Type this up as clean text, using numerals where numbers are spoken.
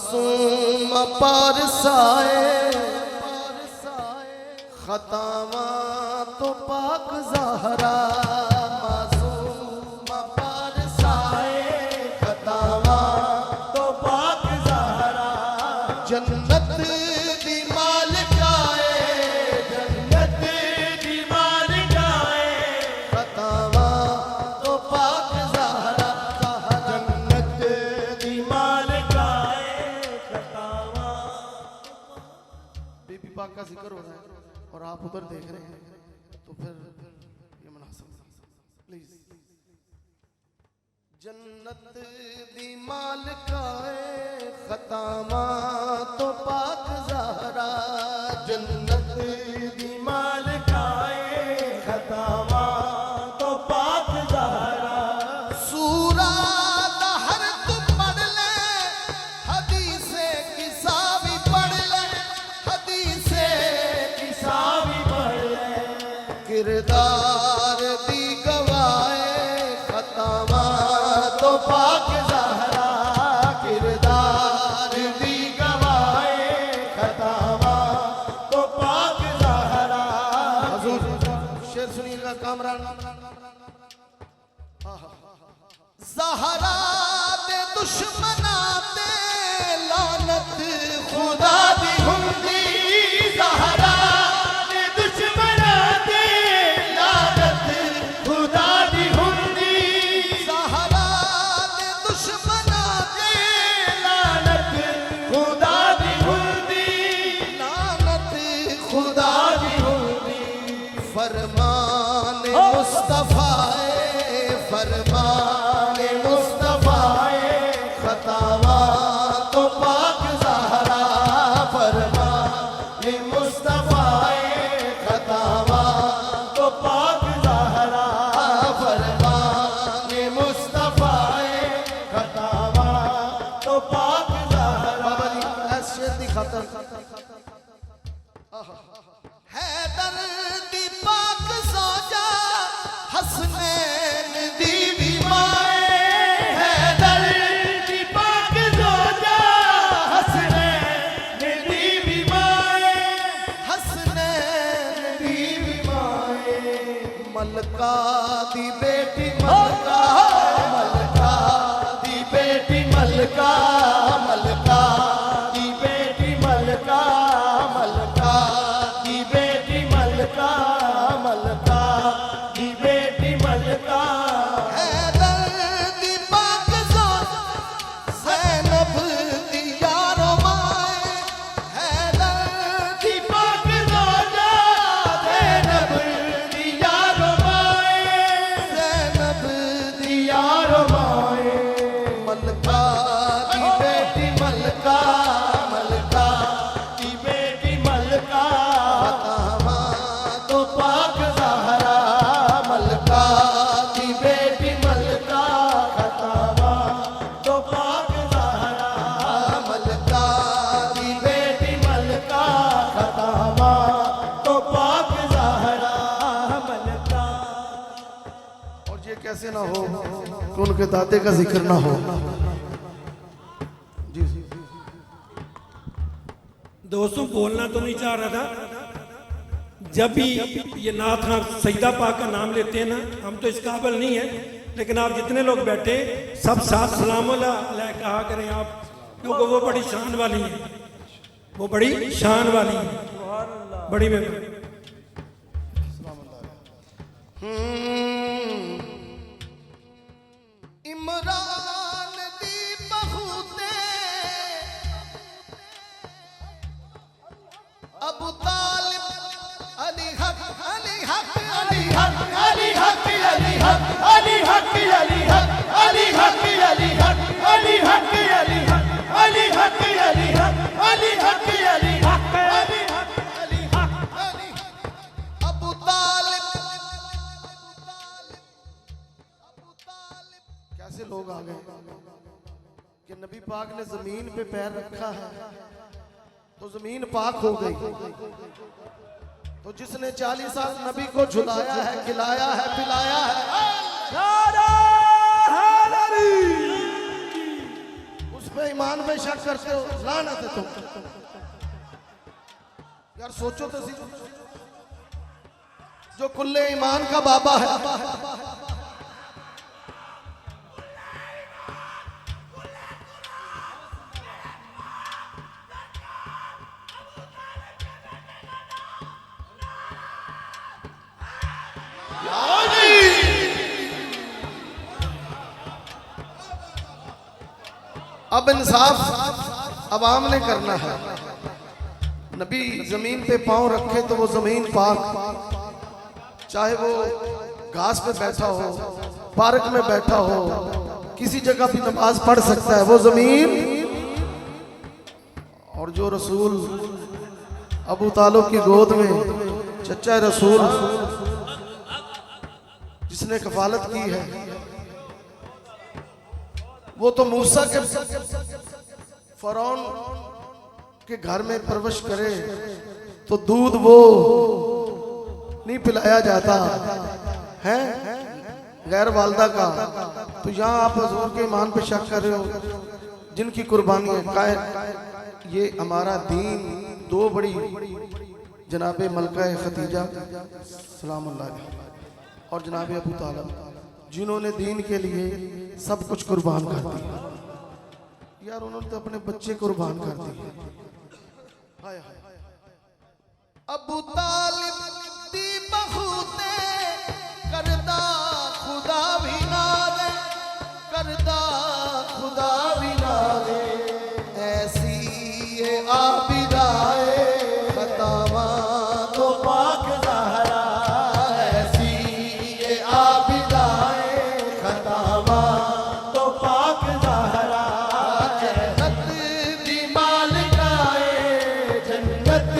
मासूम पारसाए खतावा तो पाक ज़हरा, मासूम पारसाए खतावा तो पाक ज़हरा, जन्नत दी मालिकाए, जन्नत दी मालिकाए खतावा तो पाक ज़हरा, जन्नत दी मालिकाए खतावा। बीबी पाक का जिक्र हो रहा है और आप उधर देख रहे हैं तो फिर ये मुनासिब प्लीज। जन्नत दी मालिकाए खतावा तो पाक ज़हरा, जन्नत दी मालिकाए खतावा तो पाक ज़हरा, सूरा दहर तू पढ़ ले, हदीसे किसा भी पढ़ ले, हदीसे किसा भी पढ़ ले, किरदार दी गवाए खतावा तो पाक ज़हरा, किरदार दी गवाए खतावा तो पाक ज़हरा। हुजूर शेर सुनिएगा कामरान। ज़हरा दे दुश्मना ते लानत खुदा दी हुंदी, ज़हरा दे दुश्मना दे लानत खुदा दी हुंदी, ज़हरा दे दुश्मना ते लानत खुदा दी हुंदी, लानत खुदा दी हुंदी। फरमान मुस्तफ़ाए, फरमान मुस्तफ़ाए खतावा तो पाक ज़हरा, फरमान मुस्तफ़ाए खतावा तो पाक ज़हरा, फरमान मुस्तफ़ाए खतावा तो पाक ज़हरा। बाबा जी ऐसे दी खतर हैदर दी पाक साजा हसनैन दी भी माए, हैदर दी पाक ज़ोजा हसनैन दी भी माए, हसनैन दी भी माए, मलका दी बेटी मलका, मलका दी बेटी मलका, मलका दी बेटी मलका, मलका दी बेटी मलका, मलका दी बेटी मलका, हैदर दी पाक ज़ोत ज़ैनब दी यारो माए, हैदर दी पाक ज़ोजा ज़ैनब दी यारो माए, ज़ैनब दी यारो माए, मलका दी बेटी मलका, मलका दी बेटी मलका खतावा तो पाक ज़हरा, मलका दी बेटी मलका खतावा तो पाक ज़हरा, मलका दी बेटी मलका खतावा तो पाक ज़हरा मलका। और ये कैसे ना हो कि उनके दादे का जिक्र ना हो। जी दोस्तों बोलना तो नहीं चाह रहा था, जब भी ये नाथ हम सईदा पाक का नाम लेते हैं ना, हम तो इस काबिल नहीं है, लेकिन आप जितने लोग बैठे सब साथ सलाम अलैह कहा करें आप, क्योंकि वो बड़ी शान वाली है, वो बड़ी शान वाली है, बड़ी मेहरबानी। इमरान दी बहूते अबू तालिब अली हक, अली हक, अली हक, अली हक अली हक अली हक अली हक अली हक अली हक अली हक अली हक अली हक अली हक अली हक अली हक अली हक अली हक अली अबू तालिब, कैसे लोग आ गए कि नबी पाक ने जमीन पे पैर रखा है तो जमीन पाक हो गई। तो जिसने 40 साल नबी को झुलाया है, खिलाया है, पिलाया है, उस पे पे ईमान पे शक करते हो, लानत है तुम। यार सोचो तो सही, जो कुल्ले ईमान का बाबा है, अब इंसाफ अवाम ने करना है। नबी जमीन पे पांव रखे तो वो जमीन पाक, चाहे वो घास पे बैठा हो, पार्क में बैठा हो, किसी जगह भी नमाज पढ़ सकता है वो जमीन। और जो रसूल अबू तालिब की गोद में चचा रसूल जिसने कफालत की है, वो तो मूसा के फरौन के घर में परवरिश करे तो दूध वो नहीं पिलाया जाता है गैर वालदा का। तो यहाँ आप हुजूर के ईमान पे शक कर रहे हो, जिनकी कुर्बानी है। ये हमारा दीन दो बड़ी जनाबे मलका खतीजा सलामुल्लाह और जनाबे अबू तालिब, जिन्होंने दीन के लिए सब कुछ कुर्बान कर दिया। यार उन्होंने तो अपने बच्चे कुर्बान कर दिए। अबू तालिब दी बहुते करदा खुदा भी ना दे, करदा खुदा भी ना दे, ऐसी ये आबिदाए खतावा तो पाक ज़हरा, ऐसी ये आबिदाए खतावा तो पाक ज़हरा, जन्नत दी मालिकाए, जन्नत